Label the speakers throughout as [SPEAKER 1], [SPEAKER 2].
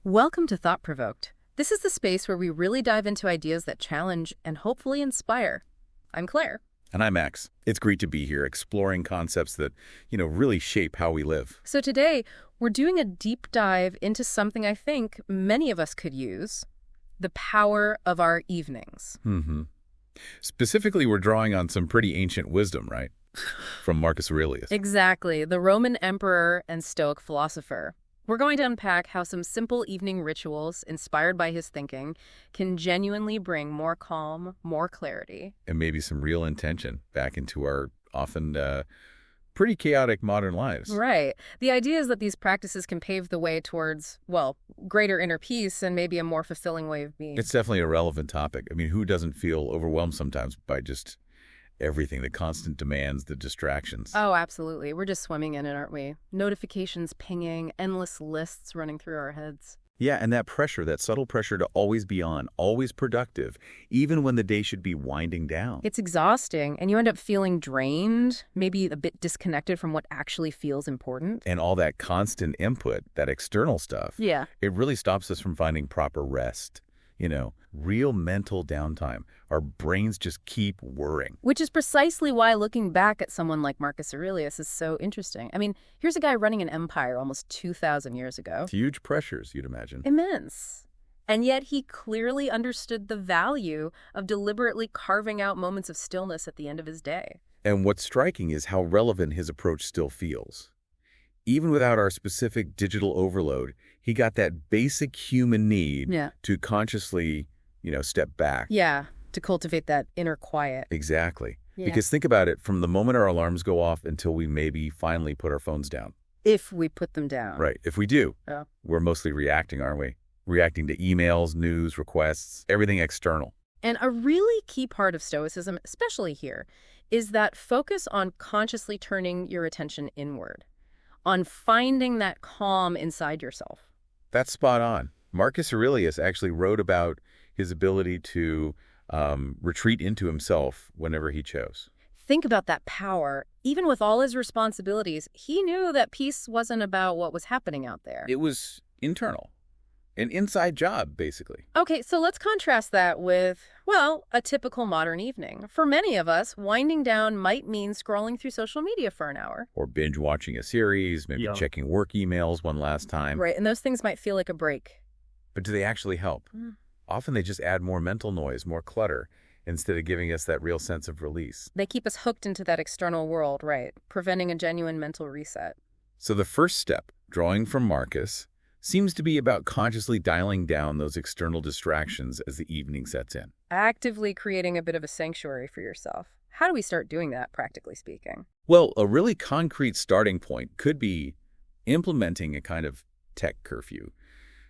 [SPEAKER 1] Welcome to Thought Provoked. This is the space where we really dive into ideas that challenge and hopefully inspire. I'm Claire.
[SPEAKER 2] And I'm Max. It's great to be here exploring concepts that, really shape how we live.
[SPEAKER 1] So today, we're doing a deep dive into something I think many of us could use, the power of our evenings.
[SPEAKER 2] Specifically, we're drawing on some pretty ancient wisdom, right? From Marcus Aurelius.
[SPEAKER 1] Exactly, the Roman emperor and Stoic philosopher. We're going to unpack how some simple evening rituals inspired by his thinking can genuinely bring more calm, more clarity.
[SPEAKER 2] And maybe some real intention back into our often pretty chaotic modern lives.
[SPEAKER 1] Right. The idea is that these practices can pave the way towards, greater inner peace and maybe a more fulfilling way of being.
[SPEAKER 2] It's definitely a relevant topic. I mean, who doesn't feel overwhelmed sometimes by just everything, the constant demands, the distractions?
[SPEAKER 1] Oh, absolutely. We're just swimming in it, aren't we? Notifications pinging, endless lists running through our heads.
[SPEAKER 2] Yeah, and that pressure, that subtle pressure to always be on, always productive, even when the day should be winding down.
[SPEAKER 1] It's exhausting, and you end up feeling drained, maybe a bit disconnected from what actually feels important.
[SPEAKER 2] And all that constant input, that external stuff,
[SPEAKER 1] Yeah.
[SPEAKER 2] it really stops us from finding proper rest. Real mental downtime. Our brains just keep whirring.
[SPEAKER 1] Which is precisely why looking back at someone like Marcus Aurelius is so interesting. I mean, here's a guy running an empire almost 2,000 years ago.
[SPEAKER 2] Huge pressures, you'd imagine.
[SPEAKER 1] Immense. And yet he clearly understood the value of deliberately carving out moments of stillness at the end of his day.
[SPEAKER 2] And what's striking is how relevant his approach still feels. Even without our specific digital overload, he got that basic human need to consciously, step back.
[SPEAKER 1] Yeah, to cultivate that inner quiet.
[SPEAKER 2] Exactly.
[SPEAKER 1] Yeah.
[SPEAKER 2] Because think about it, from the moment our alarms go off until we maybe finally put our phones down.
[SPEAKER 1] If we put them down.
[SPEAKER 2] Right. If we do,
[SPEAKER 1] Oh.
[SPEAKER 2] we're mostly reacting, aren't we? Reacting to emails, news, requests, everything external.
[SPEAKER 1] And a really key part of Stoicism, especially here, is that focus on consciously turning your attention inward, on finding that calm inside yourself.
[SPEAKER 2] That's spot on. Marcus Aurelius actually wrote about his ability to retreat into himself whenever he chose.
[SPEAKER 1] Think about that power. Even with all his responsibilities, he knew that peace wasn't about what was happening out there.
[SPEAKER 2] It was internal. An inside job, basically.
[SPEAKER 1] Okay, so let's contrast that with, a typical modern evening. For many of us, winding down might mean scrolling through social media for an hour.
[SPEAKER 2] Or binge watching a series, maybe checking work emails one last time.
[SPEAKER 1] Right, and those things might feel like a break.
[SPEAKER 2] But do they actually help? Often they just add more mental noise, more clutter, instead of giving us that real sense of release.
[SPEAKER 1] They keep us hooked into that external world, right, preventing a genuine mental reset.
[SPEAKER 2] So the first step, drawing from Marcus, seems to be about consciously dialing down those external distractions as the evening sets in.
[SPEAKER 1] Actively creating a bit of a sanctuary for yourself. How do we start doing that, practically speaking?
[SPEAKER 2] Well, a really concrete starting point could be implementing a kind of tech curfew.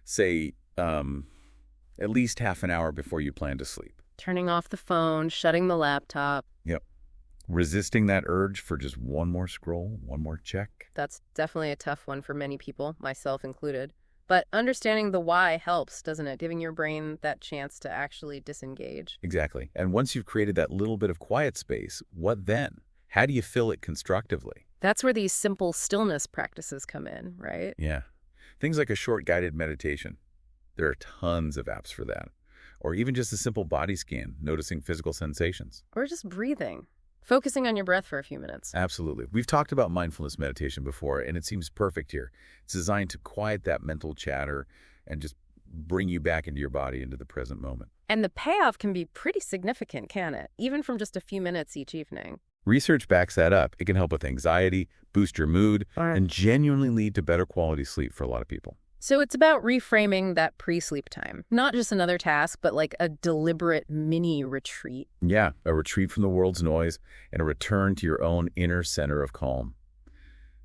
[SPEAKER 2] Say, at least half an hour before you plan to sleep.
[SPEAKER 1] Turning off the phone, shutting the laptop.
[SPEAKER 2] Yep. Resisting that urge for just one more scroll, one more check.
[SPEAKER 1] That's definitely a tough one for many people, myself included. But understanding the why helps, doesn't it? Giving your brain that chance to actually disengage.
[SPEAKER 2] Exactly. And once you've created that little bit of quiet space, what then? How do you fill it constructively?
[SPEAKER 1] That's where these simple stillness practices come in, right?
[SPEAKER 2] Yeah. Things like a short guided meditation. There are tons of apps for that. Or even just a simple body scan, noticing physical sensations.
[SPEAKER 1] Or just breathing. Focusing on your breath for a few minutes.
[SPEAKER 2] Absolutely. We've talked about mindfulness meditation before, and it seems perfect here. It's designed to quiet that mental chatter and just bring you back into your body, into the present moment.
[SPEAKER 1] And the payoff can be pretty significant, can it? Even from just a few minutes each evening.
[SPEAKER 2] Research backs that up. It can help with anxiety, boost your mood, and genuinely lead to better quality sleep for a lot of people.
[SPEAKER 1] So it's about reframing that pre-sleep time. Not just another task, but like a deliberate mini retreat.
[SPEAKER 2] Yeah, a retreat from the world's noise and a return to your own inner center of calm.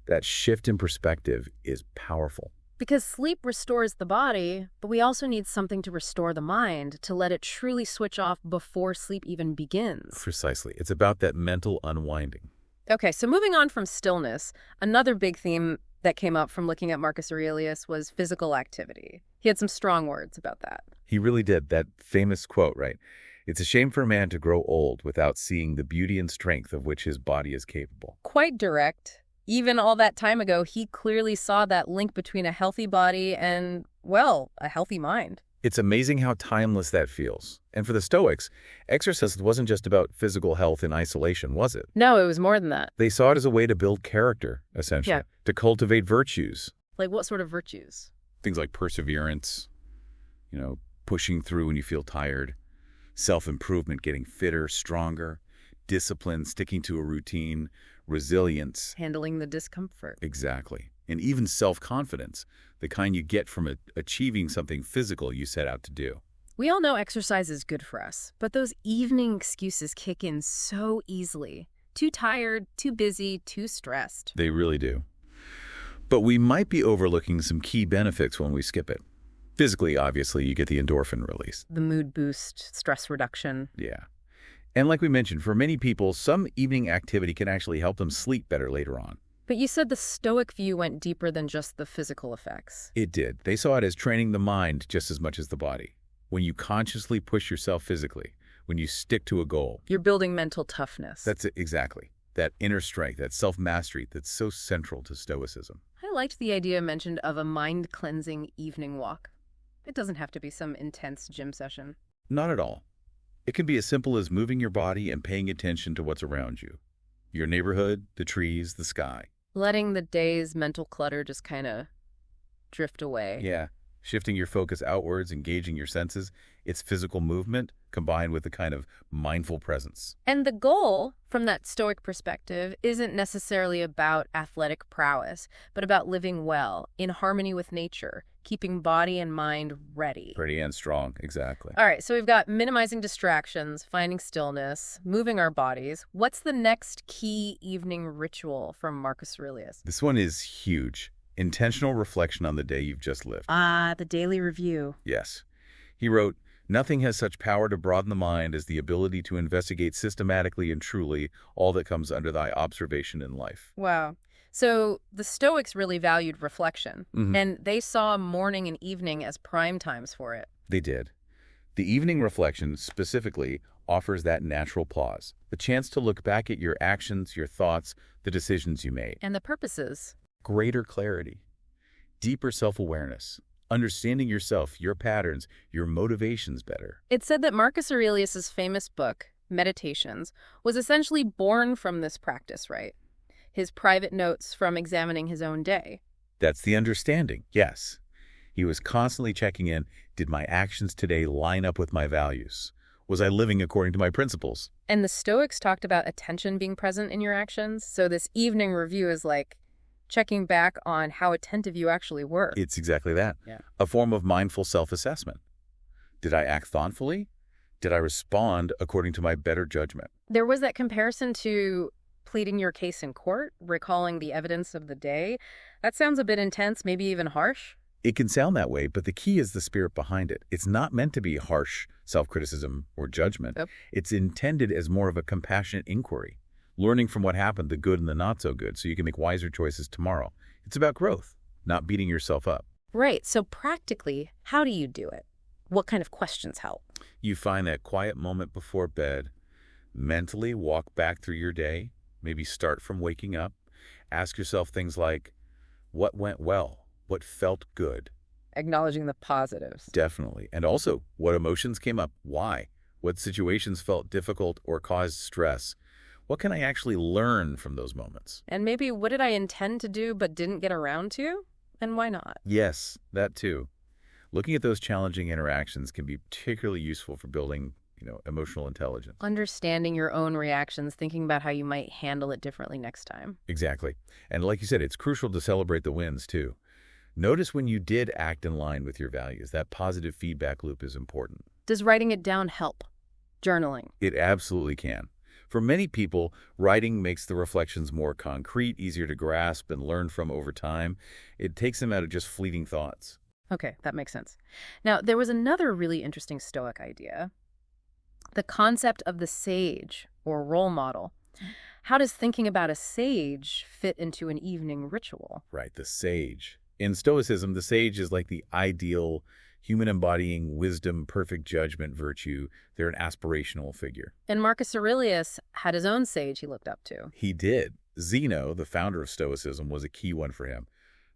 [SPEAKER 2] That shift in perspective is powerful.
[SPEAKER 1] Because sleep restores the body, but we also need something to restore the mind, to let it truly switch off before sleep even begins.
[SPEAKER 2] Precisely. It's about that mental unwinding.
[SPEAKER 1] Okay, so moving on from stillness, another big theme that came up from looking at Marcus Aurelius was physical activity. He had some strong words about that.
[SPEAKER 2] He really did. That famous quote, right? It's a shame for a man to grow old without seeing the beauty and strength of which his body is capable.
[SPEAKER 1] Quite direct. Even all that time ago, he clearly saw that link between a healthy body and, well, a healthy mind.
[SPEAKER 2] It's amazing how timeless that feels. And for the Stoics, exercise wasn't just about physical health in isolation, was it?
[SPEAKER 1] No, it was more than that.
[SPEAKER 2] They saw it as a way to build character, essentially, to cultivate virtues.
[SPEAKER 1] Like what sort of virtues?
[SPEAKER 2] Things like perseverance, pushing through when you feel tired, self-improvement, getting fitter, stronger, discipline, sticking to a routine, resilience.
[SPEAKER 1] Handling the discomfort.
[SPEAKER 2] Exactly. And even self-confidence, the kind you get from achieving something physical you set out to do.
[SPEAKER 1] We all know exercise is good for us, but those evening excuses kick in so easily. Too tired, too busy, too stressed.
[SPEAKER 2] They really do. But we might be overlooking some key benefits when we skip it. Physically, obviously, you get the endorphin release.
[SPEAKER 1] The mood boost, stress reduction.
[SPEAKER 2] Yeah. And like we mentioned, for many people, some evening activity can actually help them sleep better later on.
[SPEAKER 1] But you said the Stoic view went deeper than just the physical effects.
[SPEAKER 2] It did. They saw it as training the mind just as much as the body. When you consciously push yourself physically, when you stick to a goal.
[SPEAKER 1] You're building mental toughness.
[SPEAKER 2] That's it, exactly. That inner strength, that self-mastery that's so central to Stoicism.
[SPEAKER 1] I liked the idea mentioned of a mind-cleansing evening walk. It doesn't have to be some intense gym session.
[SPEAKER 2] Not at all. It can be as simple as moving your body and paying attention to what's around you. Your neighborhood, the trees, the sky.
[SPEAKER 1] Letting the day's mental clutter just kind of drift away.
[SPEAKER 2] Yeah. Shifting your focus outwards, engaging your senses. It's physical movement combined with a kind of mindful presence.
[SPEAKER 1] And the goal, from that Stoic perspective, isn't necessarily about athletic prowess, but about living well, in harmony with nature, keeping body and mind ready.
[SPEAKER 2] Ready and strong, exactly.
[SPEAKER 1] All right, so we've got minimizing distractions, finding stillness, moving our bodies. What's the next key evening ritual from Marcus Aurelius?
[SPEAKER 2] This one is huge. Intentional reflection on the day you've just lived.
[SPEAKER 1] Ah, the daily review.
[SPEAKER 2] Yes. He wrote, "Nothing has such power to broaden the mind as the ability to investigate systematically and truly all that comes under thy observation in life."
[SPEAKER 1] Wow. So the Stoics really valued reflection, and they saw morning and evening as prime times for it.
[SPEAKER 2] They did. The evening reflection specifically offers that natural pause, the chance to look back at your actions, your thoughts, the decisions you made.
[SPEAKER 1] And the purposes.
[SPEAKER 2] Greater clarity, deeper self-awareness, understanding yourself, your patterns, your motivations better.
[SPEAKER 1] It said that Marcus Aurelius's famous book, Meditations, was essentially born from this practice, right? His private notes from examining his own day.
[SPEAKER 2] That's the understanding, yes. He was constantly checking in, did my actions today line up with my values? Was I living according to my principles?
[SPEAKER 1] And the Stoics talked about attention being present in your actions, so this evening review is like checking back on how attentive you actually were.
[SPEAKER 2] It's exactly that.
[SPEAKER 1] Yeah.
[SPEAKER 2] A form of mindful self-assessment. Did I act thoughtfully? Did I respond according to my better judgment?
[SPEAKER 1] There was that comparison to pleading your case in court, recalling the evidence of the day. That sounds a bit intense, maybe even harsh.
[SPEAKER 2] It can sound that way, but the key is the spirit behind it. It's not meant to be harsh self-criticism or judgment.
[SPEAKER 1] Yep.
[SPEAKER 2] It's intended as more of a compassionate inquiry, learning from what happened, the good and the not so good, so you can make wiser choices tomorrow. It's about growth, not beating yourself up.
[SPEAKER 1] Right. So practically, how do you do it? What kind of questions help?
[SPEAKER 2] You find that quiet moment before bed, mentally walk back through your day, maybe start from waking up. Ask yourself things like, what went well? What felt good?
[SPEAKER 1] Acknowledging the positives.
[SPEAKER 2] Definitely. And also, what emotions came up? Why? What situations felt difficult or caused stress? What can I actually learn from those moments?
[SPEAKER 1] And maybe what did I intend to do but didn't get around to? And why not?
[SPEAKER 2] Yes, that too. Looking at those challenging interactions can be particularly useful for building, emotional intelligence.
[SPEAKER 1] Understanding your own reactions, thinking about how you might handle it differently next time.
[SPEAKER 2] Exactly. And like you said, it's crucial to celebrate the wins too. Notice when you did act in line with your values. That positive feedback loop is important.
[SPEAKER 1] Does writing it down help? Journaling.
[SPEAKER 2] It absolutely can. For many people, writing makes the reflections more concrete, easier to grasp and learn from over time. It takes them out of just fleeting thoughts.
[SPEAKER 1] Okay, that makes sense. Now, there was another really interesting Stoic idea, the concept of the sage or role model. How does thinking about a sage fit into an evening ritual?
[SPEAKER 2] Right, the sage. In Stoicism, the sage is like the ideal human embodying wisdom, perfect judgment, virtue. They're an aspirational figure.
[SPEAKER 1] And Marcus Aurelius had his own sage he looked up to.
[SPEAKER 2] He did. Zeno, the founder of Stoicism, was a key one for him.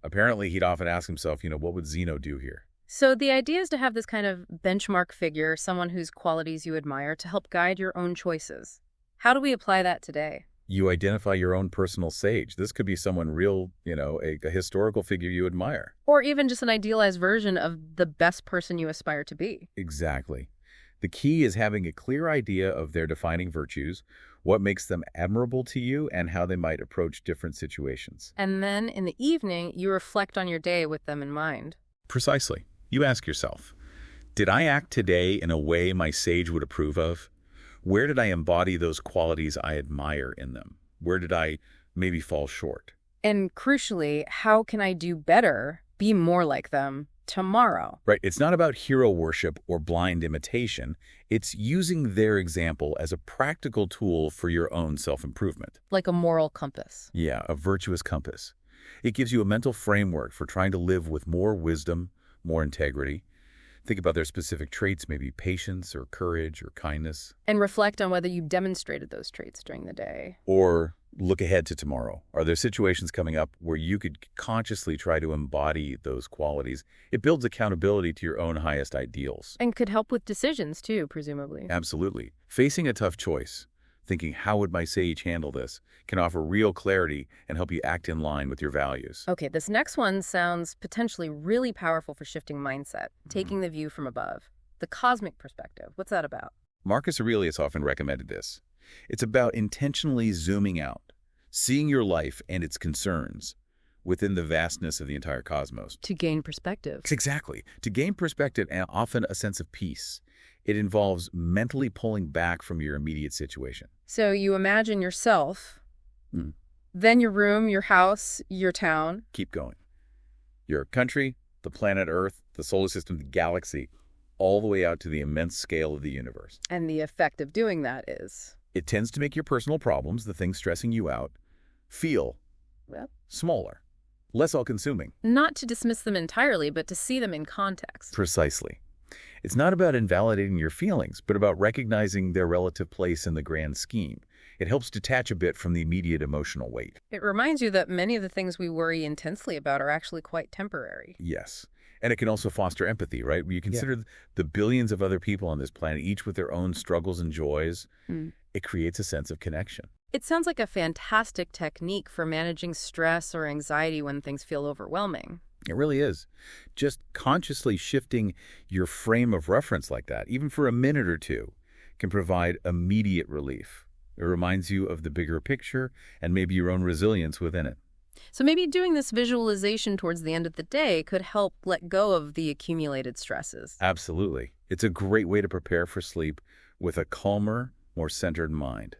[SPEAKER 2] Apparently, he'd often ask himself, what would Zeno do here?
[SPEAKER 1] So the idea is to have this kind of benchmark figure, someone whose qualities you admire, to help guide your own choices. How do we apply that today?
[SPEAKER 2] You identify your own personal sage. This could be someone real, a historical figure you admire.
[SPEAKER 1] Or even just an idealized version of the best person you aspire to be.
[SPEAKER 2] Exactly. The key is having a clear idea of their defining virtues, what makes them admirable to you, and how they might approach different situations.
[SPEAKER 1] And then in the evening, you reflect on your day with them in mind.
[SPEAKER 2] Precisely. You ask yourself, did I act today in a way my sage would approve of? Where did I embody those qualities I admire in them? Where did I maybe fall short?
[SPEAKER 1] And crucially, how can I do better, be more like them tomorrow?
[SPEAKER 2] Right. It's not about hero worship or blind imitation. It's using their example as a practical tool for your own self-improvement.
[SPEAKER 1] Like a moral compass.
[SPEAKER 2] Yeah, a virtuous compass. It gives you a mental framework for trying to live with more wisdom, more integrity. Think about their specific traits, maybe patience or courage or kindness.
[SPEAKER 1] And reflect on whether you demonstrated those traits during the day.
[SPEAKER 2] Or look ahead to tomorrow. Are there situations coming up where you could consciously try to embody those qualities? It builds accountability to your own highest ideals.
[SPEAKER 1] And could help with decisions too, presumably.
[SPEAKER 2] Absolutely. Facing a tough choice, thinking, how would my sage handle this, can offer real clarity and help you act in line with your values.
[SPEAKER 1] Okay, this next one sounds potentially really powerful for shifting mindset, taking the view from above. The cosmic perspective, what's that about?
[SPEAKER 2] Marcus Aurelius often recommended this. It's about intentionally zooming out, seeing your life and its concerns within the vastness of the entire cosmos.
[SPEAKER 1] To gain perspective.
[SPEAKER 2] Exactly. To gain perspective and often a sense of peace. It involves mentally pulling back from your immediate situation.
[SPEAKER 1] So you imagine yourself, then your room, your house, your town.
[SPEAKER 2] Keep going. Your country, the planet Earth, the solar system, the galaxy, all the way out to the immense scale of the universe.
[SPEAKER 1] And the effect of doing that is?
[SPEAKER 2] It tends to make your personal problems, the things stressing you out, feel smaller, less all-consuming.
[SPEAKER 1] Not to dismiss them entirely, but to see them in context.
[SPEAKER 2] Precisely. It's not about invalidating your feelings, but about recognizing their relative place in the grand scheme. It helps detach a bit from the immediate emotional weight.
[SPEAKER 1] It reminds you that many of the things we worry intensely about are actually quite temporary.
[SPEAKER 2] Yes. And it can also foster empathy, right? When you consider the billions of other people on this planet, each with their own struggles and joys, it creates a sense of connection.
[SPEAKER 1] It sounds like a fantastic technique for managing stress or anxiety when things feel overwhelming.
[SPEAKER 2] It really is. Just consciously shifting your frame of reference like that, even for a minute or two, can provide immediate relief. It reminds you of the bigger picture and maybe your own resilience within it.
[SPEAKER 1] So maybe doing this visualization towards the end of the day could help let go of the accumulated stresses.
[SPEAKER 2] Absolutely. It's a great way to prepare for sleep with a calmer, more centered mind.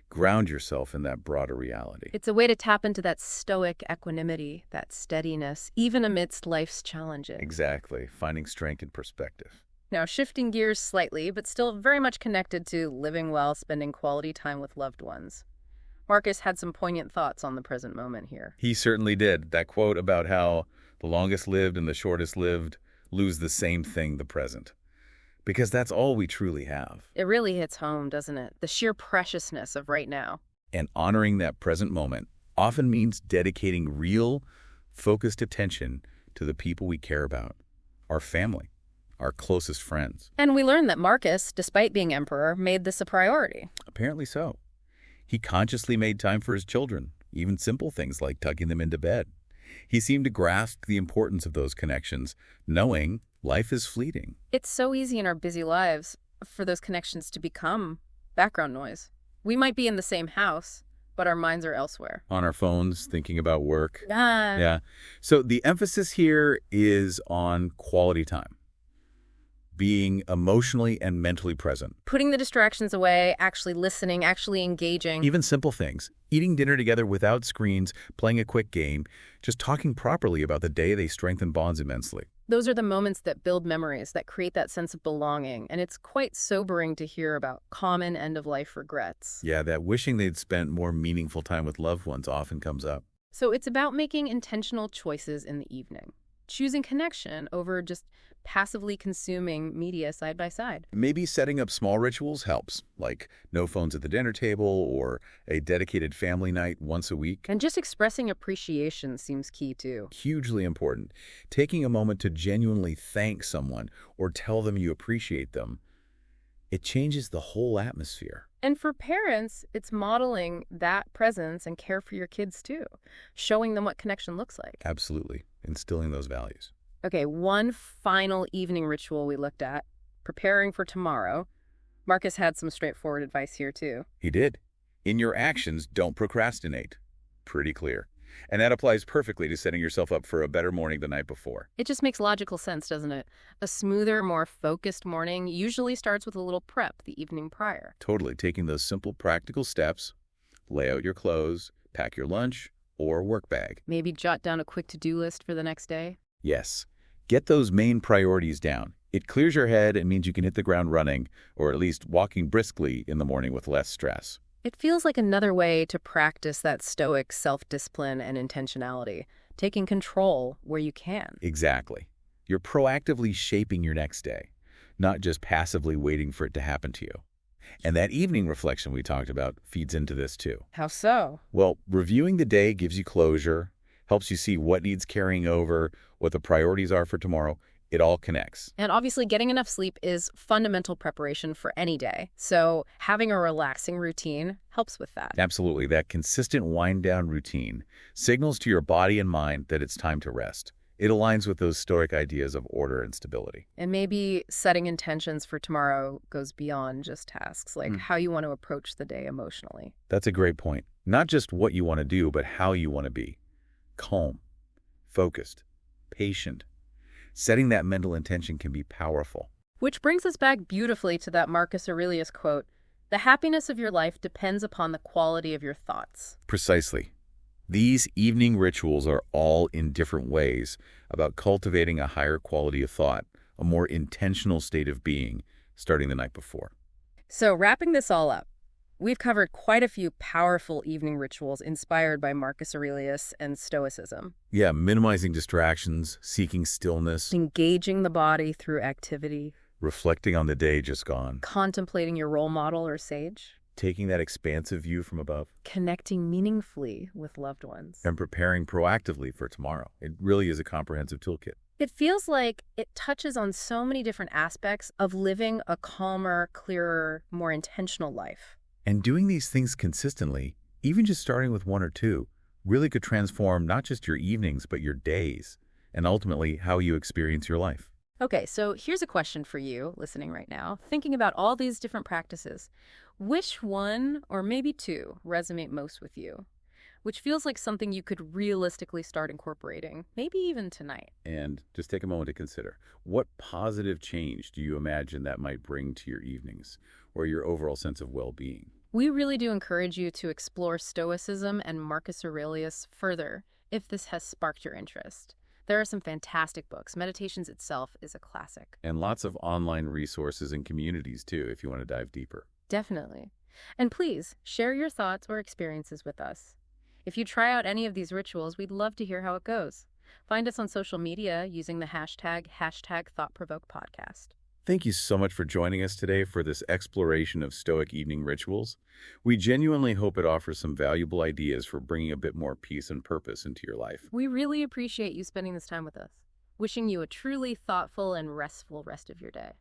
[SPEAKER 2] Ground yourself in that broader reality.
[SPEAKER 1] It's a way to tap into that stoic equanimity, that steadiness, even amidst life's challenges.
[SPEAKER 2] Exactly. Finding strength in perspective.
[SPEAKER 1] Now, shifting gears slightly, but still very much connected to living well, spending quality time with loved ones. Marcus had some poignant thoughts on the present moment here.
[SPEAKER 2] He certainly did. That quote about how the longest lived and the shortest lived lose the same thing, the present. Because that's all we truly have.
[SPEAKER 1] It really hits home, doesn't it? The sheer preciousness of right now.
[SPEAKER 2] And honoring that present moment often means dedicating real, focused attention to the people we care about, our family, our closest friends.
[SPEAKER 1] And we learned that Marcus, despite being emperor, made this a priority.
[SPEAKER 2] Apparently so. He consciously made time for his children, even simple things like tucking them into bed. He seemed to grasp the importance of those connections, knowing life is fleeting.
[SPEAKER 1] It's so easy in our busy lives for those connections to become background noise. We might be in the same house, but our minds are elsewhere.
[SPEAKER 2] On our phones, thinking about work.
[SPEAKER 1] Yeah.
[SPEAKER 2] Yeah. So the emphasis here is on quality time. Being emotionally and mentally present.
[SPEAKER 1] Putting the distractions away, actually listening, actually engaging.
[SPEAKER 2] Even simple things. Eating dinner together without screens, playing a quick game, just talking properly about the day, they strengthen bonds immensely.
[SPEAKER 1] Those are the moments that build memories, that create that sense of belonging. And it's quite sobering to hear about common end-of-life regrets.
[SPEAKER 2] Yeah, that wishing they'd spent more meaningful time with loved ones often comes up.
[SPEAKER 1] So it's about making intentional choices in the evening. choosing connection over just passively consuming media side by side.
[SPEAKER 2] Maybe setting up small rituals helps, like no phones at the dinner table or a dedicated family night once a week.
[SPEAKER 1] And just expressing appreciation seems key too.
[SPEAKER 2] Hugely important. Taking a moment to genuinely thank someone or tell them you appreciate them, it changes the whole atmosphere.
[SPEAKER 1] And for parents, it's modeling that presence and care for your kids too, showing them what connection looks like.
[SPEAKER 2] Absolutely. Instilling those values.
[SPEAKER 1] Okay, one final evening ritual we looked at, preparing for tomorrow. Marcus had some straightforward advice here too.
[SPEAKER 2] He did. In your actions, don't procrastinate. Pretty clear. And that applies perfectly to setting yourself up for a better morning the night before.
[SPEAKER 1] It just makes logical sense, doesn't it? A smoother, more focused morning usually starts with a little prep the evening prior.
[SPEAKER 2] Totally. Taking those simple, practical steps, lay out your clothes, pack your lunch or work bag.
[SPEAKER 1] Maybe jot down a quick to-do list for the next day.
[SPEAKER 2] Yes. Get those main priorities down. It clears your head and means you can hit the ground running, or at least walking briskly in the morning with less stress.
[SPEAKER 1] It feels like another way to practice that Stoic self-discipline and intentionality, taking control where you can.
[SPEAKER 2] Exactly. You're proactively shaping your next day, not just passively waiting for it to happen to you. And that evening reflection we talked about feeds into this too.
[SPEAKER 1] How so?
[SPEAKER 2] Well, reviewing the day gives you closure, helps you see what needs carrying over, what the priorities are for tomorrow. It all connects.
[SPEAKER 1] And obviously getting enough sleep is fundamental preparation for any day. So having a relaxing routine helps with that.
[SPEAKER 2] Absolutely. That consistent wind-down routine signals to your body and mind that it's time to rest. It aligns with those Stoic ideas of order and stability.
[SPEAKER 1] And maybe setting intentions for tomorrow goes beyond just tasks, like how you want to approach the day emotionally.
[SPEAKER 2] That's a great point. Not just what you want to do, but how you want to be. Calm, focused, patient. Setting that mental intention can be powerful.
[SPEAKER 1] Which brings us back beautifully to that Marcus Aurelius quote, "The happiness of your life depends upon the quality of your thoughts."
[SPEAKER 2] Precisely. These evening rituals are all in different ways about cultivating a higher quality of thought, a more intentional state of being, starting the night before.
[SPEAKER 1] So wrapping this all up, we've covered quite a few powerful evening rituals inspired by Marcus Aurelius and Stoicism.
[SPEAKER 2] Yeah, minimizing distractions, seeking stillness,
[SPEAKER 1] Engaging the body through activity,
[SPEAKER 2] reflecting on the day just gone,
[SPEAKER 1] contemplating your role model or sage,
[SPEAKER 2] taking that expansive view from above,
[SPEAKER 1] connecting meaningfully with loved ones.
[SPEAKER 2] and preparing proactively for tomorrow. It really is a comprehensive toolkit.
[SPEAKER 1] It feels like it touches on so many different aspects of living a calmer, clearer, more intentional life.
[SPEAKER 2] And doing these things consistently, even just starting with one or two, really could transform not just your evenings, but your days, and ultimately how you experience your life.
[SPEAKER 1] Okay, so here's a question for you listening right now. Thinking about all these different practices, which one or maybe two resonate most with you? Which feels like something you could realistically start incorporating, maybe even tonight.
[SPEAKER 2] And just take a moment to consider, what positive change do you imagine that might bring to your evenings or your overall sense of well-being?
[SPEAKER 1] We really do encourage you to explore Stoicism and Marcus Aurelius further if this has sparked your interest. There are some fantastic books. Meditations itself is a classic.
[SPEAKER 2] And lots of online resources and communities, too, if you want to dive deeper.
[SPEAKER 1] Definitely. And please, share your thoughts or experiences with us. If you try out any of these rituals, we'd love to hear how it goes. Find us on social media using the hashtag #ThoughtProvokePodcast.
[SPEAKER 2] Thank you so much for joining us today for this exploration of Stoic evening rituals. We genuinely hope it offers some valuable ideas for bringing a bit more peace and purpose into your life.
[SPEAKER 1] We really appreciate you spending this time with us. Wishing you a truly thoughtful and restful rest of your day.